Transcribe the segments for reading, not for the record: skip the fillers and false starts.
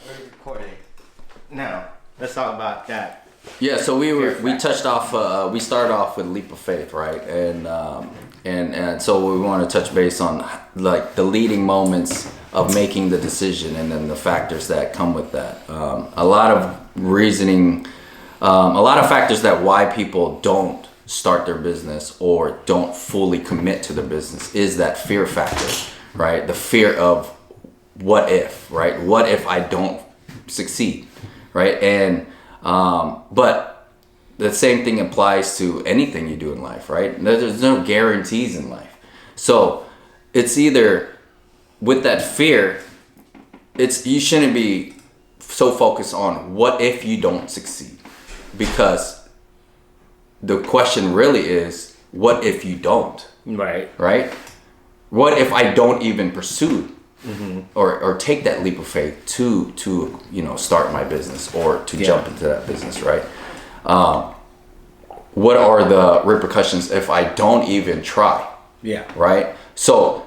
we're recording. Now, let's talk about that. Yeah, so we touched off. We started off with leap of faith, right? And so we want to touch base on like the leading moments of making the decision, and then the factors that come with that. A lot of reasoning, a lot of factors that why people don't start their business or don't fully commit to their business is that fear factor, right? The fear of what if, right? What if I don't succeed, right? And but the same thing applies to anything you do in life, right? There's no guarantees in life. So it's either with that fear, you shouldn't be so focused on what if you don't succeed, because the question really is, what if you don't? Right. Right? What if I don't even pursue or take that leap of faith to start my business or to jump into that business, right? What are the repercussions if I don't even try? Yeah. Right? So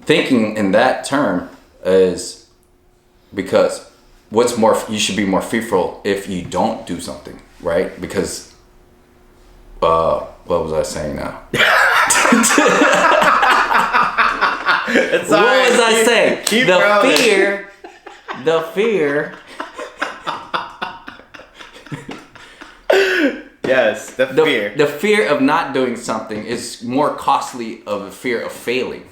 thinking in that term is because you should be more fearful if you don't do something, right? Because what was I saying now? What was I saying? The fear. Yes, the fear. The fear of not doing something is more costly of a fear of failing,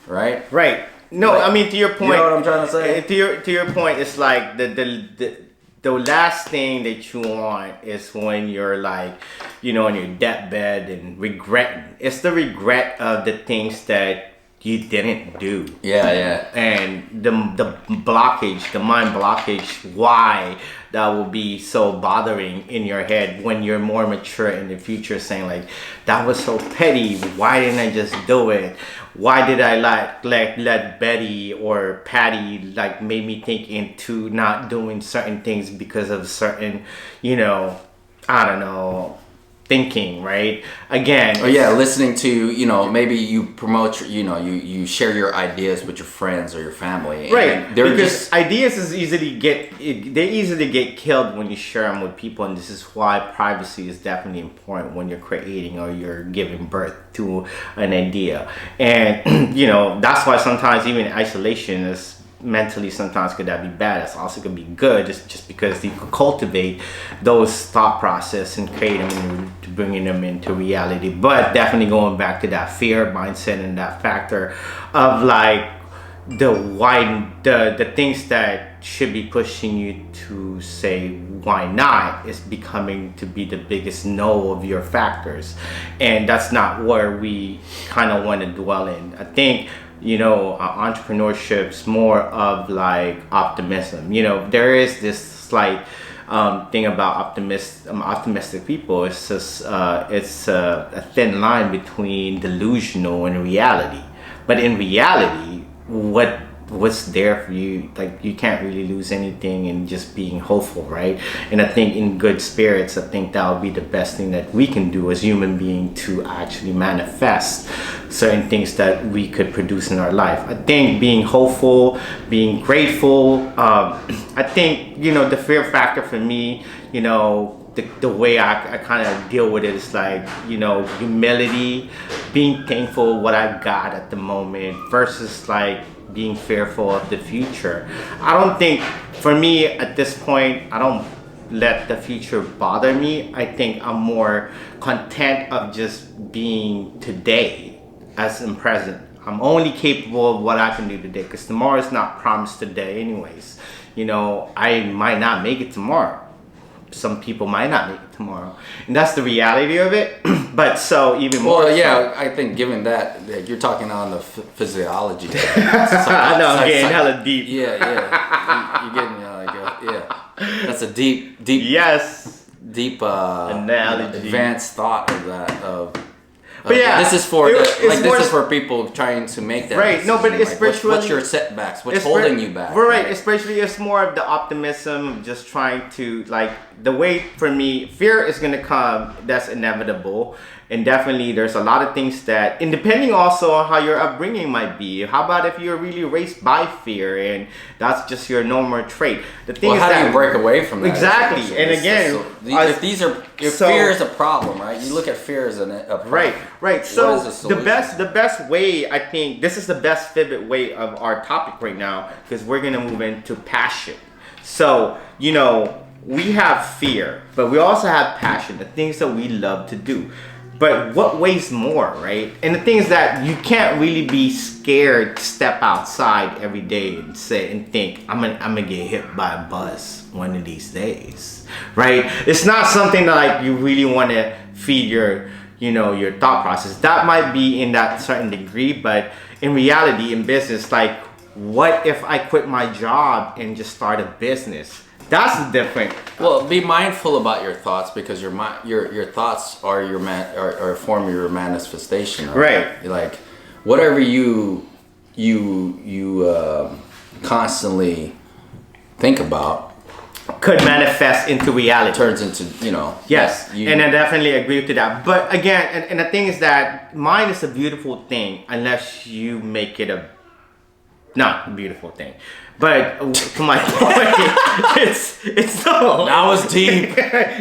right? Right. No, I mean, to your point. You know what I'm trying to say? To your point, it's like the last thing that you want is when you're like, on your deathbed and regretting. It's the regret of the things that you didn't do. Yeah. And the blockage, the mind blockage, why that will be so bothering in your head when you're more mature in the future, saying like, that was so petty. Why didn't I just do it? Why did I let Betty or Patty made me think into not doing certain things because of certain, I don't know, thinking, right? Again. Oh yeah, listening to, maybe you promote, you share your ideas with your friends or your family. Right, because ideas easily get killed when you share them with people, and this is why privacy is definitely important when you're creating or you're giving birth to an idea. And, that's why sometimes even isolation is mentally sometimes could that be bad. It's also could be good, just because you could cultivate those thought process and create them and bringing them into reality. But definitely going back to that fear mindset and that factor of the things that should be pushing you to say why not is becoming to be the biggest no of your factors, and that's not where we kind of want to dwell in. I think entrepreneurship's more of optimism. There is this slight thing about optimistic people. It's just it's a thin line between delusional and reality. But in reality, what's there for you, you can't really lose anything in just being hopeful, right? And I think in good spirits, I think that would be the best thing that we can do as human beings to actually manifest certain things that we could produce in our life. I think being hopeful, being grateful, I think the fear factor for me, the way I kind of deal with it is humility, being thankful what I got at the moment versus being fearful of the future. I don't think, for me at this point, I don't let the future bother me. I think I'm more content of just being today as in present. I'm only capable of what I can do today, because tomorrow is not promised today anyways. I might not make it tomorrow. Some people might not make it tomorrow, and that's the reality of it. But so even more. Well, yeah, I think given that you're talking on the physiology. I know, I'm getting hella deep. Yeah, you're getting that's a deep. Yes. Deep analogy. Advanced thought of that. But yeah, this is for this is for people trying to make that right. decision. No, but especially what's your setbacks? What's holding you back? Right. Especially it's more of the optimism of just trying to the way for me, fear is gonna come. That's inevitable, And definitely there's a lot of things that, and depending also on how your upbringing might be. How about if you're really raised by fear and that's just your normal trait? The thing is how that do you break away from that? Exactly. And again, if fear is a problem, right? You look at fear as a problem. Right. So the best way, I think this is the best pivot way of our topic right now, because we're gonna move into passion. So, you know, we have fear, but we also have passion, the things that we love to do. But what weighs more, right? And the thing is that you can't really be scared to step outside every day and say and think, I'm gonna get hit by a bus one of these days, right? It's not something that like you really want to feed your thought process. That might be in that certain degree, but in reality, in business, like, what if I quit my job and just start a business? That's different. Well, be mindful about your thoughts, because your thoughts are are a form of your manifestation. Right. Like whatever you constantly think about could manifest into reality. Turns into, Yes, and I definitely agree to that. But again, and the thing is that mind is a beautiful thing unless you make it a not a beautiful thing. But to my point, it's no. That was deep.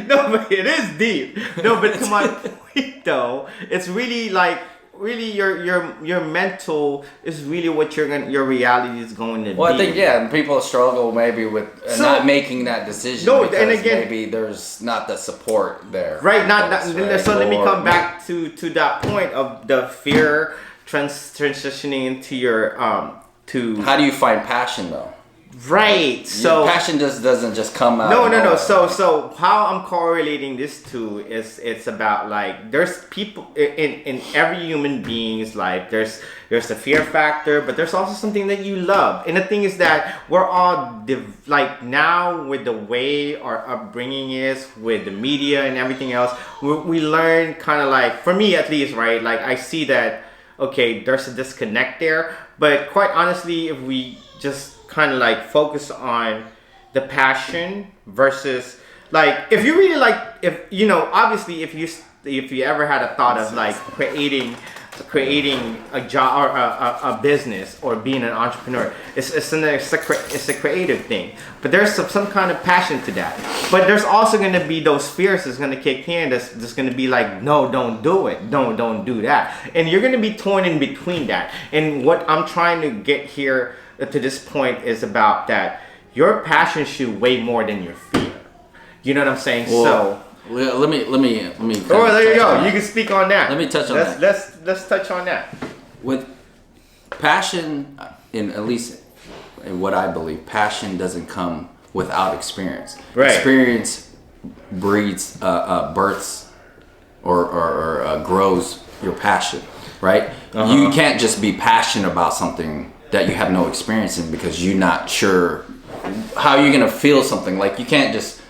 No, but it is deep. No, but to my point though, it's really like your mental is really what your reality is going to be. Well, I think people struggle maybe with not making that decision. No, and again, maybe there's not the support there. Right. So let me come back to that point of the fear transitioning into your How do you find passion though? Right. So passion just doesn't just come out. No. So how I'm correlating this to is it's about like there's people in every human being's life. There's the fear factor, but there's also something that you love. And the thing is that we're all like now with the way our upbringing is with the media and everything else, we learn kind of like, for me at least, right? Like I see that okay, there's a disconnect there, but quite honestly, if we just kind of like focus on the passion versus like if you really like obviously if you ever had a thought of like creating a job or a business or being an entrepreneur, it's a creative thing, but there's some kind of passion to that. But there's also going to be those fears that's going to kick in that's just going to be like, no, don't do it, don't do that, and you're going to be torn in between that. And what I'm trying to get here to this point is about that your passion should weigh more than your fear. You know what I'm saying? Well, let me. Oh, there you go. You can speak on that. Let me touch on that. Let's touch on that. With passion, at least in what I believe, passion doesn't come without experience. Right. Experience breeds, births, or grows your passion. Right. Uh-huh. You can't just be passionate about something that you have no experience in because you're not sure how you're gonna feel something. Like you can't just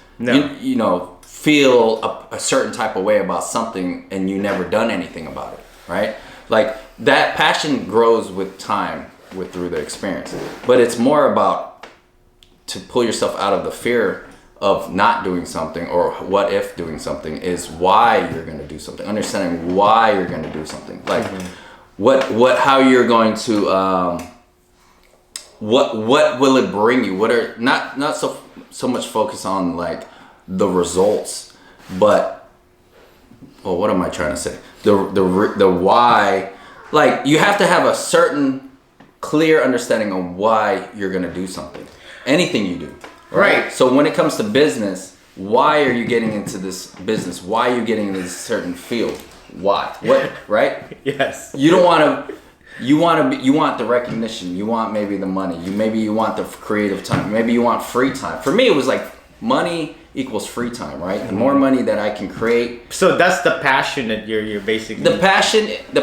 feel a certain type of way about something and you never done anything about it, right? Like that passion grows with time, through the experience. But it's more about to pull yourself out of the fear of not doing something or what if doing something is why you're gonna do something. Understanding why you're gonna do something. Like how you're going to what will it bring you? What are not so much focus on like the results, but what am I trying to say? The why. Like you have to have a certain clear understanding of why you're gonna do something. Anything you do, right? So when it comes to business, why are you getting into this business? Why are you getting into this certain field? Why? What? Right? Yes. You don't want to. You want the recognition. You want maybe the money. You want the creative time. Maybe you want free time. For me, it was like money equals free time, right? The more money that I can create. So that's the passion that you're basically. The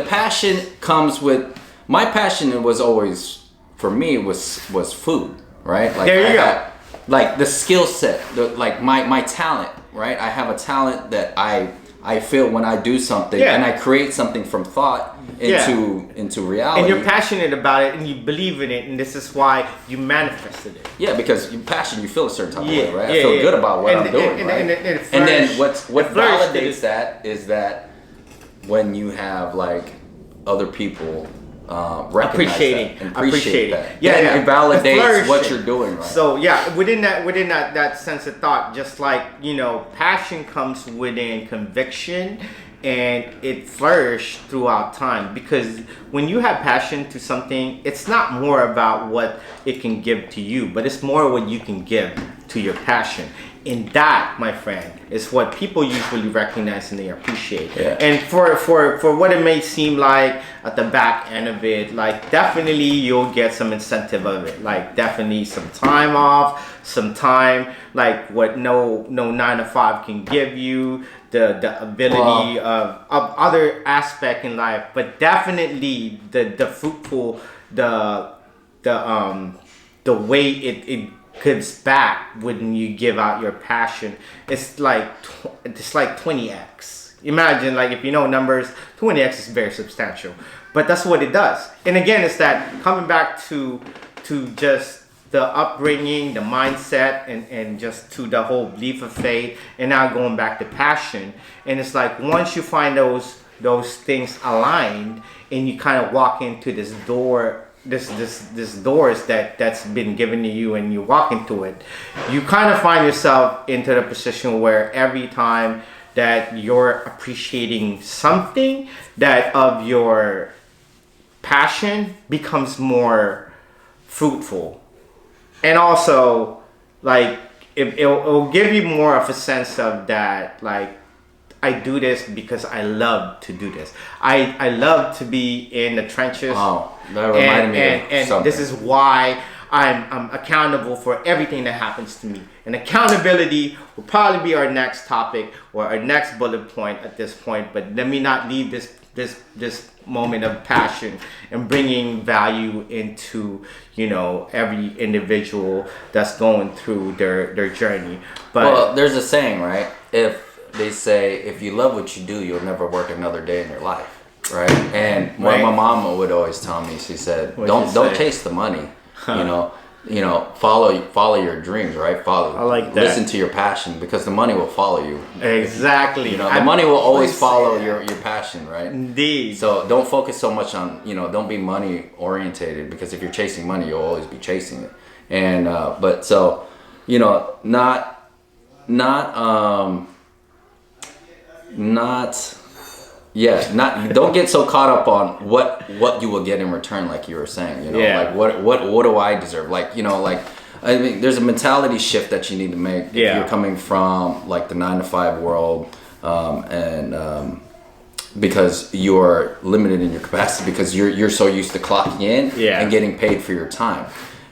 passion comes with. My passion was always, for me, was food, right? Like there you go. Like the skill set, like my talent, right? I have a talent that I feel when I do something and I create something from thought into reality. And you're passionate about it and you believe in it, and this is why you manifested it. Yeah, because you feel a certain type of way, right? I feel good about what I'm doing, right? And then what validates that is that when you have like other people recognize Appreciating, that and appreciate that. Yeah, Then yeah. it validates Flourishing. what you're doing, right? So yeah, within that sense of thought, just like, you know, passion comes within conviction, and it flourished throughout time, because when you have passion to something, it's not more about what it can give to you, but it's more what you can give to your passion. And that, my friend, is what people usually recognize and they appreciate. Yeah. And for what it may seem like at the back end of it, like definitely you'll get some incentive of it. Like definitely some time off, some time, like what no 9 to 5 can give you, the ability of other aspect in life, but definitely the fruitful, the way it gives back when you give out your passion. It's like 20x. Imagine, like, if you know numbers, 20x is very substantial, but that's what it does. And again, it's that coming back to just the upbringing, the mindset, and just to the whole leap of faith, and now going back to passion. And it's like once you find those things aligned, and you kind of walk into this door, this doors that's been given to you, and you walk into it, you kind of find yourself into the position where every time that you're appreciating something, that of your passion becomes more fruitful. And also, like, it'll give you more of a sense of that, like, I do this because I love to do this. I love to be in the trenches. Oh, that reminded me of and something. this is why I'm accountable for everything that happens to me. And accountability will probably be our next topic or our next bullet point at this point. But let me not leave this moment of passion and bringing value into, you know, every individual that's going through their journey. But Well, there's a saying, right? They say, if you love what you do, you'll never work another day in your life, right? And what Right. my mama would always tell me, she said, What'd don't she say? chase the money, you know, follow your dreams, right? I like that. Listen to your passion, because the money will follow you. exactly, You know, the money will always follow say your passion, right? Indeed. So don't focus so much on, don't be money orientated, because if you're chasing money, you'll always be chasing it. And but so, don't get so caught up on what you will get in return, like you were saying, Yeah. like what do I deserve, like, I mean, there's a mentality shift that you need to make if Yeah. you're coming from like the 9 to 5 world, because you're limited in your capacity, because you're so used to clocking in Yeah. and getting paid for your time.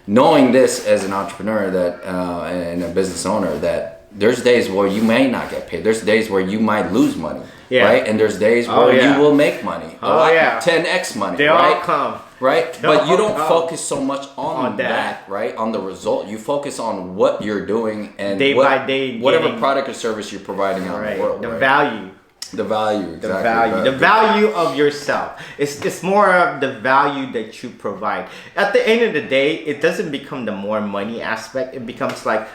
Knowing this as an entrepreneur that and a business owner, that there's days where you may not get paid. There's days where you might lose money, Yeah. right? And there's days Oh, where yeah. you will make money. Oh, yeah. 10x money, They right? all come. Right? They'll But you all don't come. focus so much on On that. that, right? On the result. You focus on what you're doing and Day by day whatever getting- product or service you're providing out in Right. the world. The right? value. The value, The exactly. value. The value of yourself. It's more of the value that you provide. At the end of the day, it doesn't become the more money aspect. It becomes like,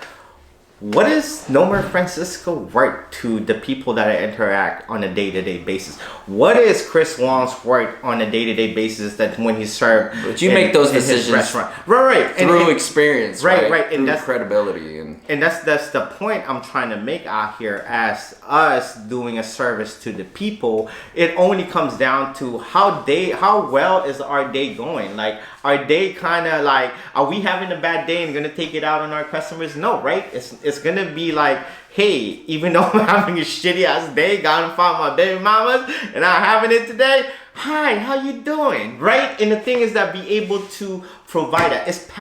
what is Nomer Francisco worth to the people that I interact on a day-to-day basis? What is Chris Wong's worth on a day-to-day basis that when he's served? But you make those his decisions restaurant, right? Through experience, right, right? and Through that's- credibility and that's the point I'm trying to make out here. As us doing a service to the people, it only comes down to how well is our day going. Like, our day kind of like, are we having a bad day and gonna take it out on our customers? No, right? It's gonna be like, hey, even though I'm having a shitty ass day, gotta find my baby mamas and I'm having it today. Hi, how you doing? Right? And the thing is that be able to provide that. It's